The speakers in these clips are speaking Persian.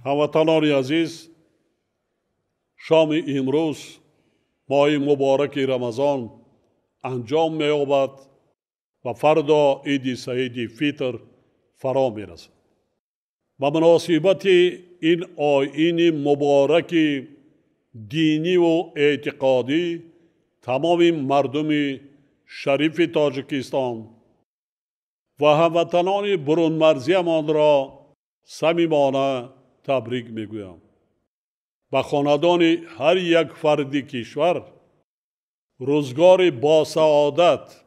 هموطنان عزیز، شام امروز ماه مبارک رمضان انجام می‌یابد و فردا عید سعید فطر فرا می‌رسد. به مناسبت این آیین مبارک دینی و اعتقادی تمام مردم شریف تاجیکستان و هموطنان برون مرزیمان را صمیمانه تبریک میگویم. به خاندان هر یک فرد کشور روزگار با سعادت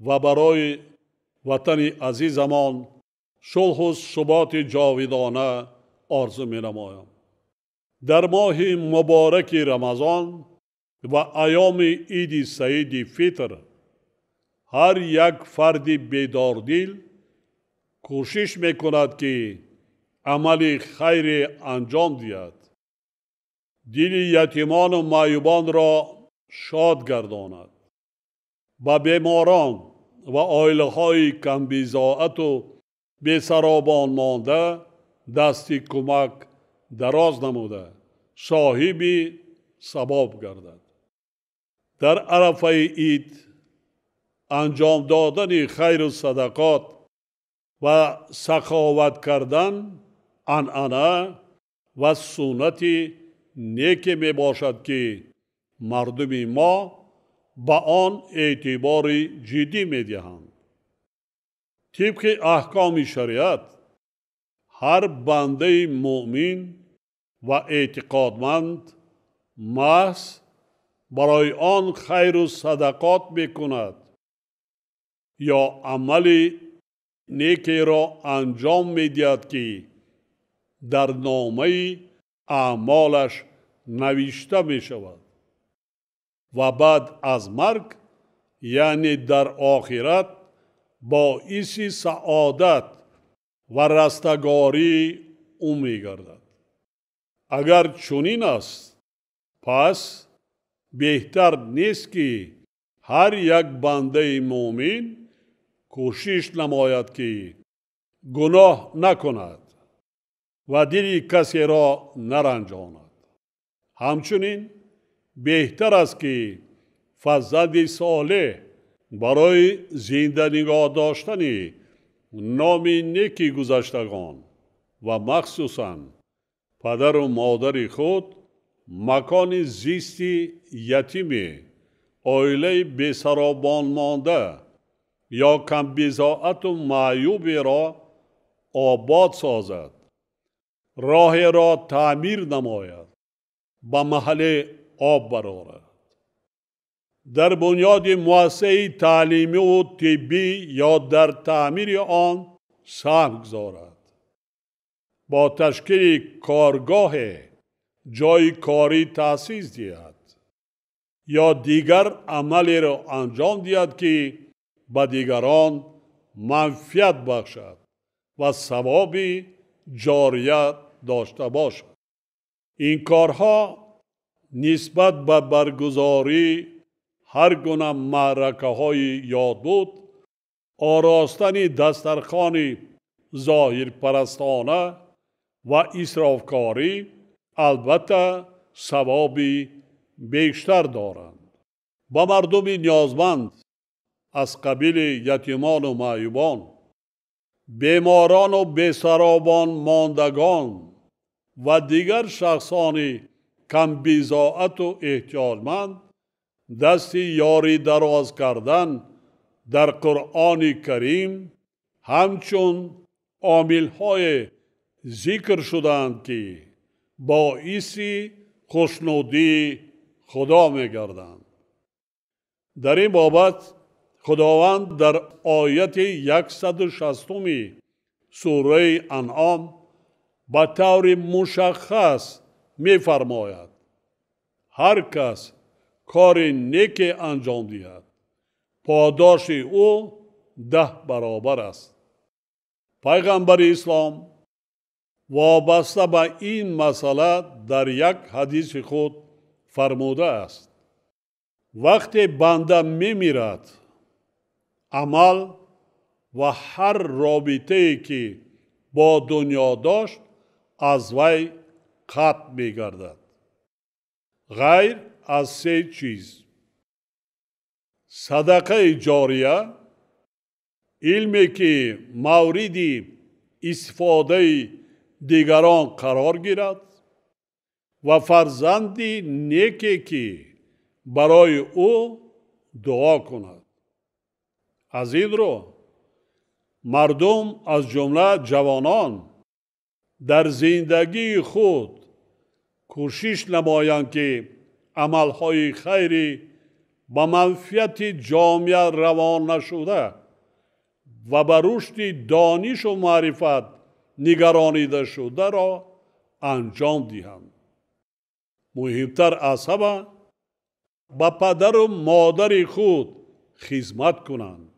و برای وطن عزیزمان صلح و ثبات جاودانه آرزو می‌نمایم. در ماه مبارک رمضان و ایام عید سعید فطر هر یک فرد بیداردل کوشش میکند که عمل خیر انجام دهد، دل یتیمان و معیوبان را شاد گرداند، به بیماران و عائله‌های کم بضاعت و بی‌سرابان مانده دستی کمک دراز نموده صاحب ثواب گردد. در عرفه عید انجام دادن خیر و صدقات و سخاوت کردن عنعنه و سنت نیک می باشد که مردم ما به آن اعتبار جدی می دهند. طبق احکام شریعت هر بنده مؤمن و اعتقادمند محض برای آن خیر و صدقات میکند یا عمل نیکی را انجام میدهد که در نامه اعمالش نوشته می شود و بعد از مرگ یعنی در آخرت باعث سعادت و رستگاری او می گردد. اگر چنین است پس بهتر نیست که هر یک بنده مومن کوشش نماید که گناه نکند و دل کسی را نرنجاند. همچنین بهتر است که فرزند صالح برای زنده نگاه داشتن نام نیکی گذشتگان و مخصوصاً پدر و مادر خود مکان زیست یتیم عائله بی‌سرابان مانده یا کم بضاعت و معیوب را آباد سازد، راه را تعمیر نماید، به محل آب برآورد، در بنیاد مؤسسه تعلیمی و طبی یا در تعمیر آن سهم گذارد، با تشکیل کارگاه جای کاری تأسیس دهد یا دیگر عملی را انجام دهد که به دیگران منفعت بخشد و ثواب جاریت داشته باشد. این کارها نسبت به برگزاری هر گونه معرکه های یادبود، آراستن دسترخوان ظاهر پرستانه و اسرافکاری البته ثوابی بیشتر دارند. با مردم نیازمند از قبیل یتیمان و معیوبان، بیماران و بی‌سرابان ماندگان و دیگر شخصان کم بضاعت و احتیاجمند دست یاری دراز کردن در قرآن کریم همچون عامل‌های ذکر شدند که باعث خوشنودی خدا می گردند. در این بابت خداوند در آیت 160 سوره انعام به طور مشخص می فرماید هر کس کار نیک انجام دهد پاداش او 10 برابر است. پیغمبر اسلام وابسته به این مسئله در یک حدیث خود فرموده است وقتی بنده می میرد عمل و هر رابطه‌ای که با دنیا داشت از وی قطع می‌گردد. غیر از 3 چیز: صدقه جاریه، علمی که مورد استفاده دیگران قرار گیرد و فرزند نیکی که برای او دعا کند. از این رو مردم از جمله جوانان در زندگی خود کوشش نمایند که عملهای خیری به منفعت جامعه روان نشده و به رشد دانش و معرفت نگرانیده شده را انجام دهند. مهمتر از همه به پدر و مادر خود خدمت کنند.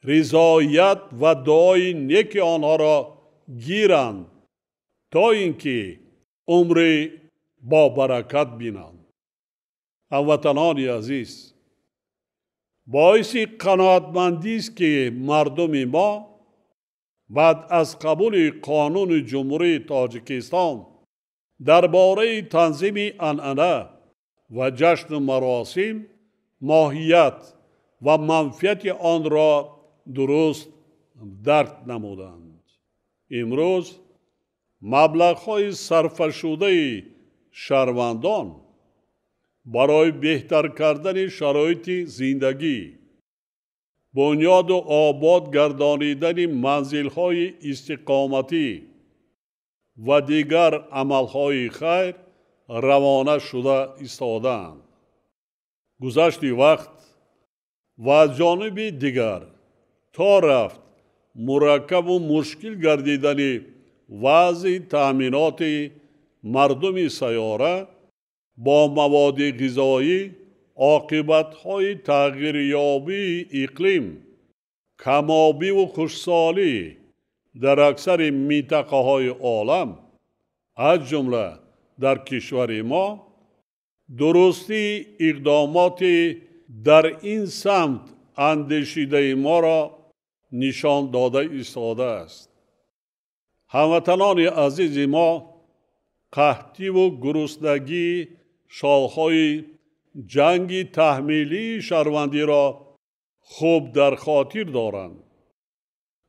رضایت و دعای نیک آنها را گیرند تا اینکه عمر با برکت بینند. هموطنان عزیز، باعث قناعتمندی است که مردم ما بعد از قبول قانون جمهوری تاجیکستان درباره تنظیم عنعنه و جشن و مراسم ماهیت و منفعت آن را درست درک نمودند. امروز مبلغ‌های صرف شده شهروندان برای بهتر کردن شرایط زندگی، بنیاد و آباد گردانیدن منزل‌های استقامتی و دیگر عمل‌های خیر روانه شده ایستادند. گذشت وقت و از جانب دیگر تا رفت مرکب و مشکل گردیدن وضع تأمینات مردم سیاره با مواد غذایی، عاقبت‌های تغییریابی اقلیم، کم‌آبی و خشکسالی در اکثر منطقه‌های عالم از جمله در کشور ما، درستی اقدامات در این سمت اندیشیده ما را نشان داده ایستاده است. هموطنان عزیز ما، قحطی و گرسنگی شاخهای جنگ تحمیلی شهروندی را خوب در خاطر دارند.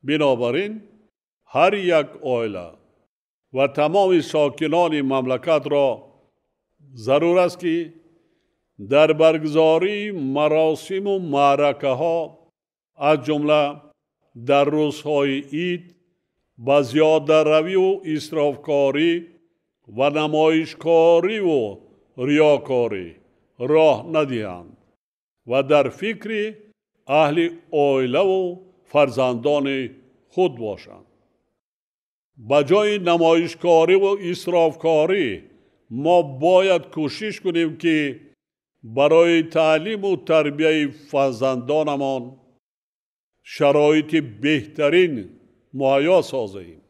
بنابراین هر یک عائله و تمام ساکنان مملکت را ضرور است که در برگزاری مراسم و معرکه ها از جمله در روزهای عید با زیاده روی و اسرافکاری و نمایشکاری و ریاکاری راه ندهند و در فکر اهل عائله و فرزندان خود باشند. به جای نمایشکاری و اسرافکاری ما باید کوشش کنیم که برای تعلیم و تربیت فرزندانمان شرایط بهترین مهیا سازیم.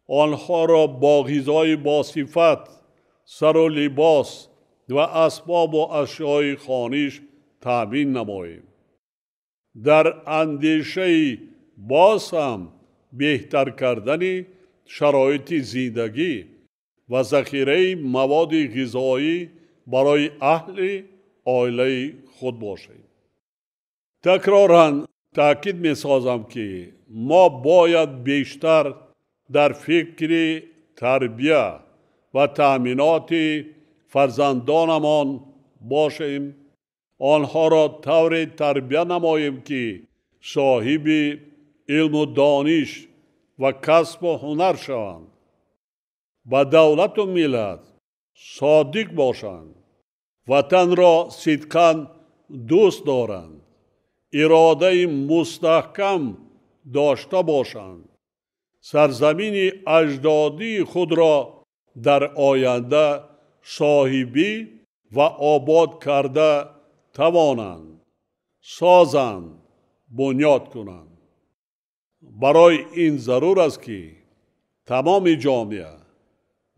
آنها را با غذای با صفت، سر و لباس و اسباب و اشیای خانیش تامین نماییم. در اندیشه باز هم بهتر کردن شرایط زندگی و ذخیره مواد غذایی برای اهل عائله خود باشیم. تکراراً تأکید می سازم که ما باید بیشتر در فکر تربیت و تأمینات فرزندانمان باشیم. آنها را طور تربیت نماییم که صاحب علم و دانش و کسب و هنر شوند. با دولت و ملت صادق باشند. وطن را صدقاً دوست دارند. اراده مستحکم داشته باشند. سرزمین اجدادی خود را در آینده صاحبی و آباد کرده توانند، سازند، بنیاد کنند. برای این ضرور است که تمام جامعه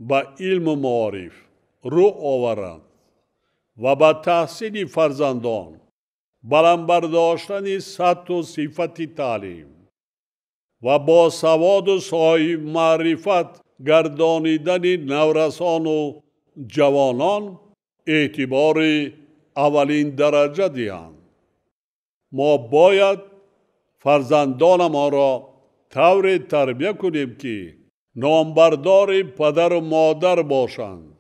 به علم و معارف رو آورند و به تحصیل فرزندان بلند برداشتن سطح و صفت تعلیم و با سواد و صاحب معرفت گردانیدن نورسان و جوانان اعتبار اولین درجه دهند. ما باید فرزندان ما را طور تربیه کنیم که نامبردار پدر و مادر باشند.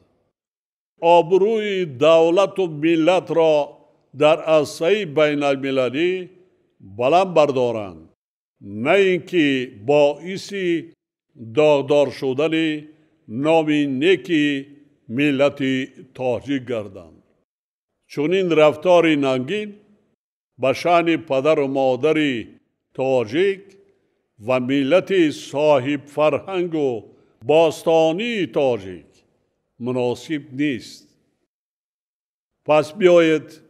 آبروی دولت و ملت را در عرصه بین المللی بلند بردارند، نه اینکه باعث داغدار شدن نام نیک ملت تاجیک گردند. چون این رفتار ننگین به شأن پدر و مادر تاجیک و ملت صاحب فرهنگ و باستانی تاجیک مناسب نیست. پس بیایید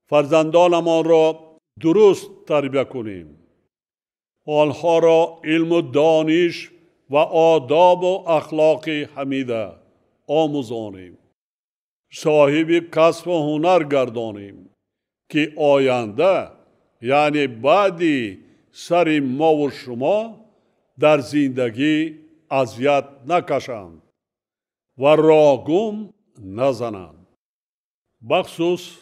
فرزندانمان را درست تربیه کنیم. آنها را علم و دانش و آداب و اخلاق حمیده آموزانیم. صاحب کسب و هنر گردانیم که آینده یعنی بعدی سر ما و شما در زندگی اذیت نکشند و راهگم نزنند. بخصوص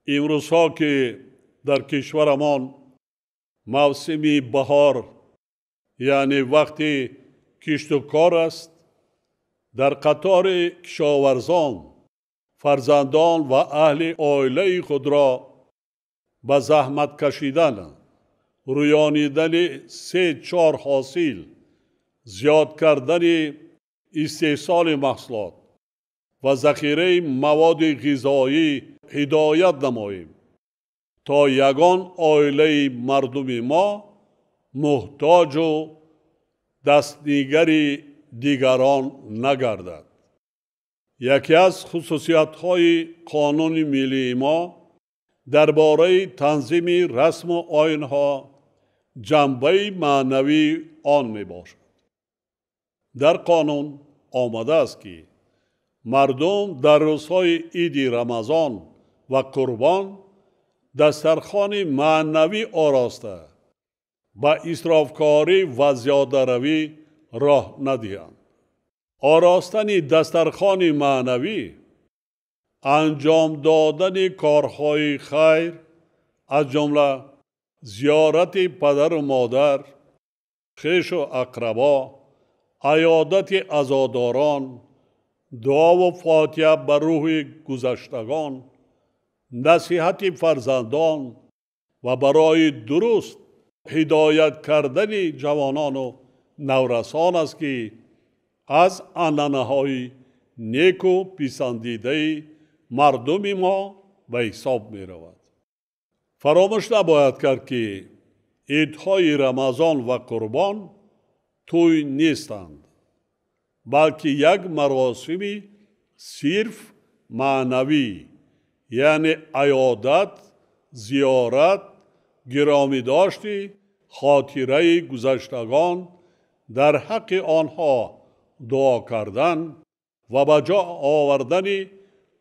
امروزها که در کشورمان موسم بهار یعنی وقتی کشت و کار است، در قطار کشاورزان فرزندان و اهل عائله خود را به زحمت کشیدن، رویانیدن 3-4 حاصل، زیاد کردن استحصال محصولات و ذخیره مواد غذایی هدایت نماییم تا یگان عائله مردم ما محتاج و دستنیگر دیگران نگردد. یکی از خصوصیت‌های قانون ملی ما درباره تنظیم رسم و آیین‌ها جنبه معنوی آن میباشد. در قانون آمده است که مردم در روزهای عید رمضان و قربان دسترخوان معنوی آراسته با اسرافکاری و زیاده روی راه ندهند. آراستن دسترخوان معنوی انجام دادن کارهای خیر از جمله زیارت پدر و مادر، خویش و اقربا، عیادت عزاداران، دعا و فاتحه بر روح گذشتگان، نصیحت فرزندان و برای درست هدایت کردن جوانان و نورسان است که از عنعنه‌های نیک و پسندیده مردم ما به حساب می رود. فراموش نباید کرد که عیدهای رمضان و قربان توی نیستند، بلکه یک مراسم صرف معنوی، یعنی عیادت، زیارت، گرامی داشتی خاطره گذشتگان، در حق آنها دعا کردن و به جا آوردن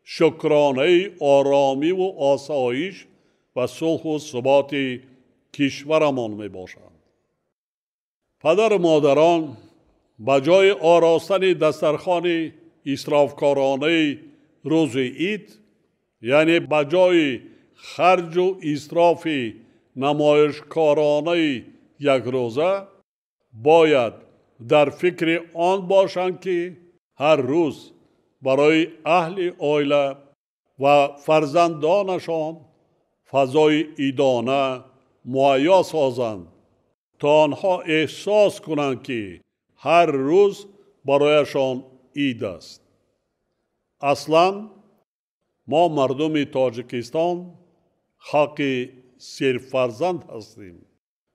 شکرانه آرامی و آسایش و صلح و ثبات کشورمان می باشند. پدر و مادران به جای آراستن دسترخوان اسرافکارانه روز عید، یعنی به جای خرج و اسراف نمایشکارانه یک روزه، باید در فکر آن باشند که هر روز برای اهل عائله و فرزندانشان فضای عیدانه مهیا سازند تا آنها احساس کنند که هر روز برایشان عید است. اصلا ما مردم تاجیکستان حق صرف فرزند هستیم.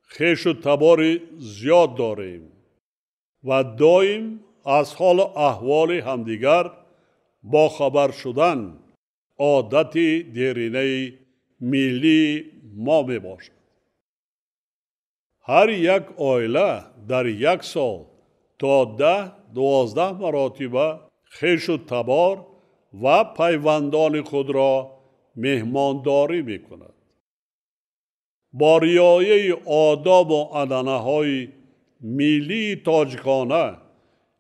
خویش و تبار زیاد داریم و دائم از حال و احوال همدیگر با خبر شدن عادت دیرینه ملی ما می باشد. هر یک عائله در یک سال تا 10-12 مراتبه خویش و تبار و پیوندان خود را مهمانداری می کند. با رعایت آداب و عنعنه‌های ملی تاجیکانه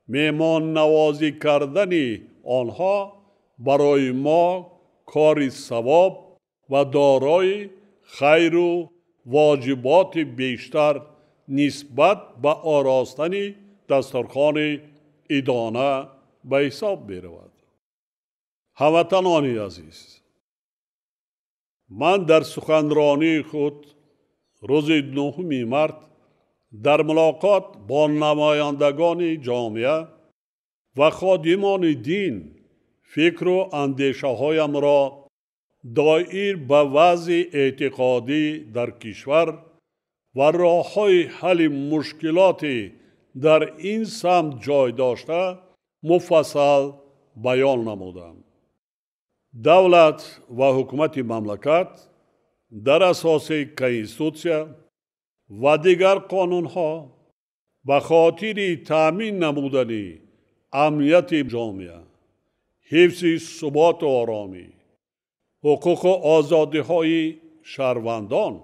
مهمان نوازی کردن آنها برای ما کار ثواب و دارای خیر و واجبات بیشتر نسبت به آراستن دسترخوان عیدانه به حساب می رود. هموطنان عزیز، من در سخنرانی خود روز 9 مارس در ملاقات با نمایندگان جامعه و خادمان دین فکر و اندیشه هایم را دایر به وضع اعتقادی در کشور و راه های حل مشکلات در این سمت جای داشته مفصل بیان نمودم. دولت و حکومت مملکت در اساس کنستیتوسیا و دیگر قانون ها به خاطر تأمین نمودن امنیت جامعه، حفظ ثبات و آرامی، حقوق و آزادی های شهروندان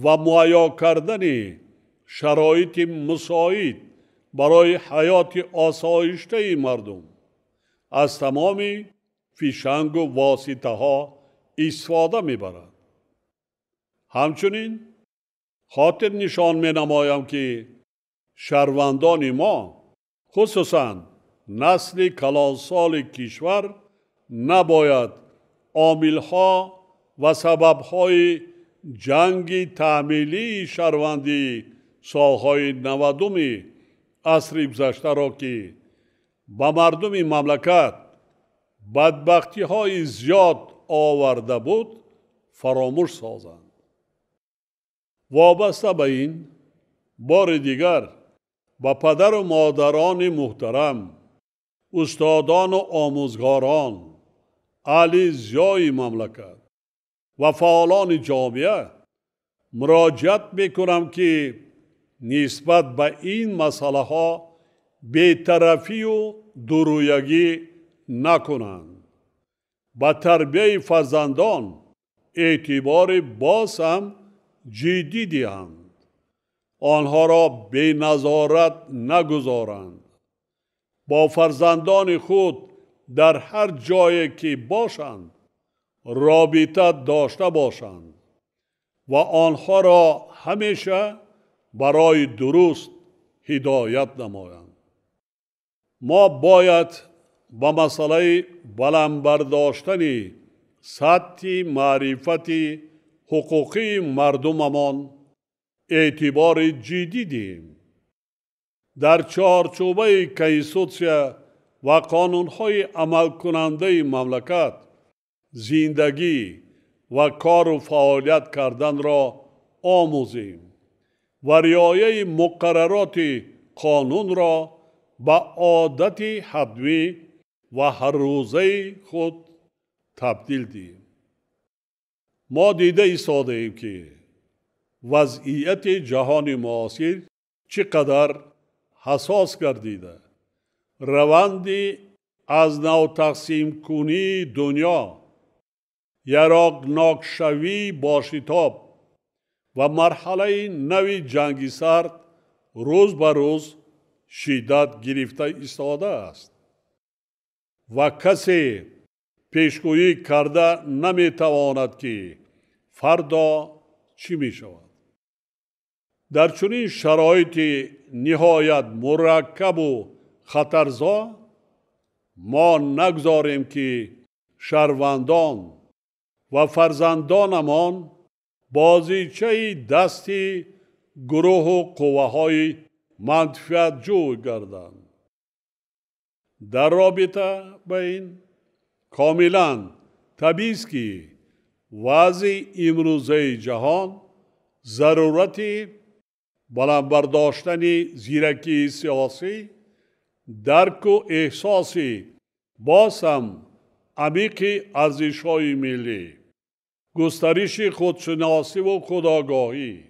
و مهیا کردن شرایط مساعد برای حیات آسایشته مردم از تمام فشنگ و واسطه ها استفاده می برد. همچنین خاطر نشان می نمایم که شهروندان ما، خصوصاً نسل کلانسال کشور، نباید عاملها و سببهای جنگ تعمیلی شهروندی سالهای 90 عصر گذشته را که به مردم مملکت بدبختی های زیاد آورده بود فراموش سازند. وابسته به این، بار دیگر به پدر و مادران محترم، استادان و آموزگاران، اهل زیای مملکت و فعالان جامعه مراجعت میکنم که نسبت به این مسئله ها بی‌طرفی و دورویگی نکنند. به تربیت فرزندان اعتبار باز هم جدی دهند. آنها را بی نظارت نگذارند. با فرزندان خود در هر جایی که باشند رابطه داشته باشند و آنها را همیشه برای درست هدایت نمایند. ما باید با مسئله بلند برداشتن سطح معرفت حقوقی مردممان اعتبار جدی دهیم. در چارچوبه کنستیتوسیا و قانون‌های عمل کننده مملکت زندگی و کار و فعالیت کردن را آموزیم و رعایت مقررات قانون را به عادت حتمی و هر روزه خود تبدیل دهیم. ما دیده ایستاده ایم که وضعیت جهان معاصر چقدر حساس گردیده. روند از نو تقسیم کنی دنیا، یراقناک شوی با شتاب و مرحله نوی جنگ سرد روز به روز شدت گرفته ایستاده است و کسی پیشگویی کرده نمیتواند که فردا چی می شود. در چنین شرایط نهایت مرکب و خطرزا ما نگذاریم که شهروندان و فرزندانمان بازیچه دست گروه و قوه های منفعت جو گردند. در رابطه با این کاملا طبیعی است که وضع امروزه جهان ضرورت بلند برداشتن زیرکی سیاسی، درک و احساس باز هم عمیق ارزش‌های ملی، گسترش خودشناسی و خودآگاهی،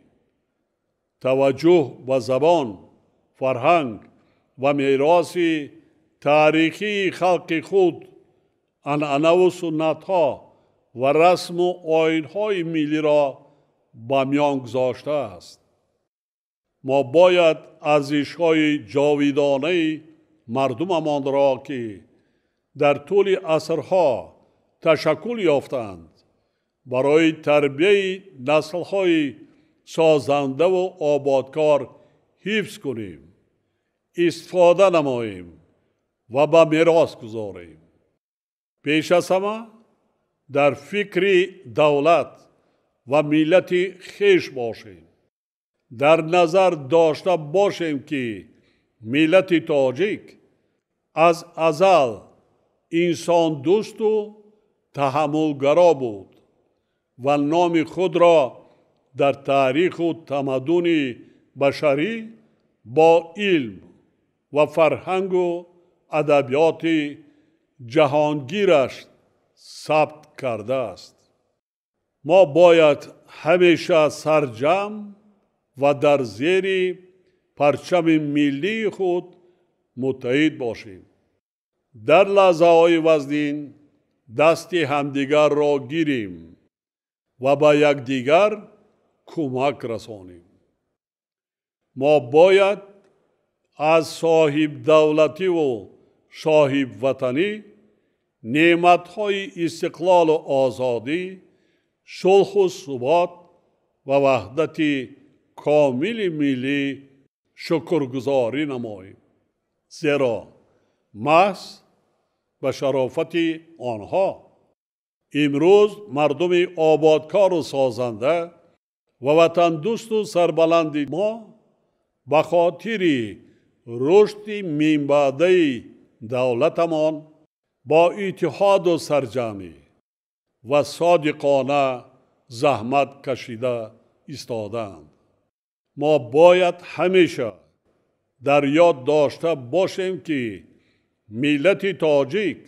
توجه به زبان، فرهنگ و میراث تاریخی خلق خود، عنعنه و سنت‌ها و رسم و آیین‌های ملی را به میان گذاشته است. ما باید ارزش‌های جاودانه مردممان را که در طول عصرها تشکل یافتند برای تربیت نسل‌های سازنده و آبادکار حفظ کنیم، استفاده نماییم و به میراث گذاریم. پیش از همه در فکر دولت و ملت خویش باشیم. در نظر داشته باشیم که ملت تاجیک از ازل انسان دوست و تحملگرا بود و نام خود را در تاریخ و تمدن بشری با علم و فرهنگ و ادبیات جهانگیرش ثبت کرده است. ما باید همیشه سرجم و در زیر پرچم ملی خود متحد باشیم. در لحظه های وزنین دست همدیگر را گیریم و به یکدیگر کمک رسانیم. ما باید از صاحب دولتی و صاحب وطنی نعمت‌های استقلال و آزادی، صلح و ثبات و وحدت کامل ملی شکرگزاری نماییم. زیرا محض به شرافت آنها امروز مردم آبادکار و سازنده و وطن دوست و سربلند ما به خاطر رشد منبعده دولتمان با اتحاد و سرجمی و صادقانه زحمت کشیده ایستادند. ما باید همیشه در یاد داشته باشیم که ملت تاجیک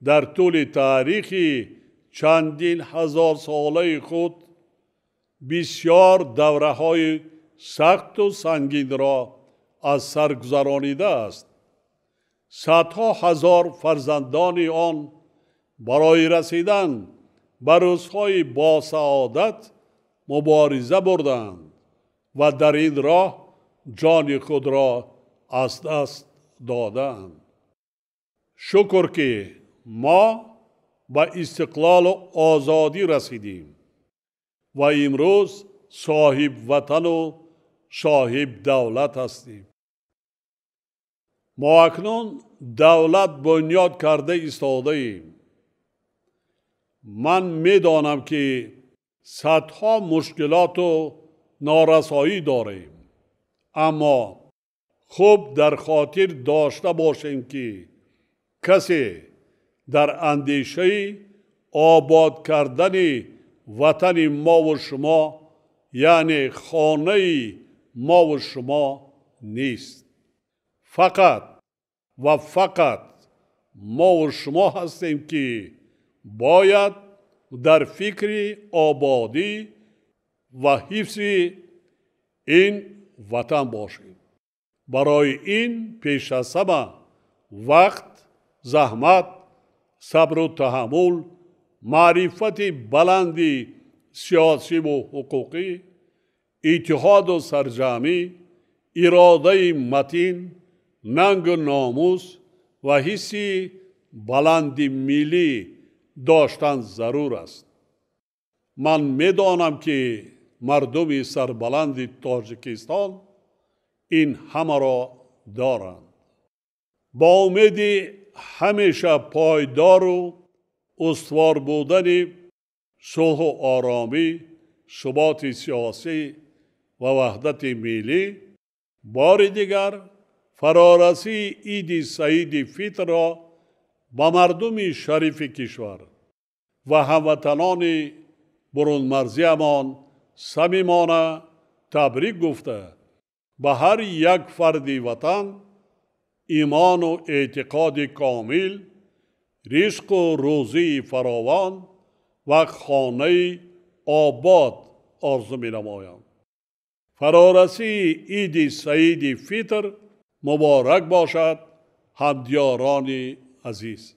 در طول تاریخ چندین هزار ساله خود بسیار دوره‌های سخت و سنگین را از سر گذرانیده است. صدها هزار فرزندان آن برای رسیدن به روزهای با سعادت مبارزه بردند و در این راه جان خود را از دست دادند. شکر که ما به استقلال و آزادی رسیدیم و امروز صاحب وطن و صاحب دولت هستیم. ما اکنون دولت بنیاد کرده ایستاده ایم. من میدانم که صدها مشکلات و نارسایی داریم، اما خوب در خاطر داشته باشیم که کسی در اندیشه آباد کردن وطن ما و شما، یعنی خانه ما و شما نیست. فقط و فقط ما و شما هستیم که باید در فکر آبادی و حفظ این وطن باشیم. برای این پیش از همه وقت، زحمت، صبر و تحمل، معرفت بلندی سیاسی و حقوقی، اتحاد و سرجمی، اراده متین، ننگ و ناموس و حس بلند ملی داشتن ضرور است. من میدانم که مردم سربلند تاجیکستان این همه را دارند. با امید همیشه پایدار و استوار بودن صلح و آرامی، ثبات سیاسی و وحدت ملی، بار دیگر فرارسی عید سعید فطر را با مردم شریف کشور و هموطنان برون مرزیمان صمیمانه تبریک گفته به هر یک فرد وطن ایمان و اعتقاد کامل، رزق و روزی فراوان و خانه آباد آرزو می نمایم. فرارسی عید سعید فطر مبارک باشد همدیاران عزیز.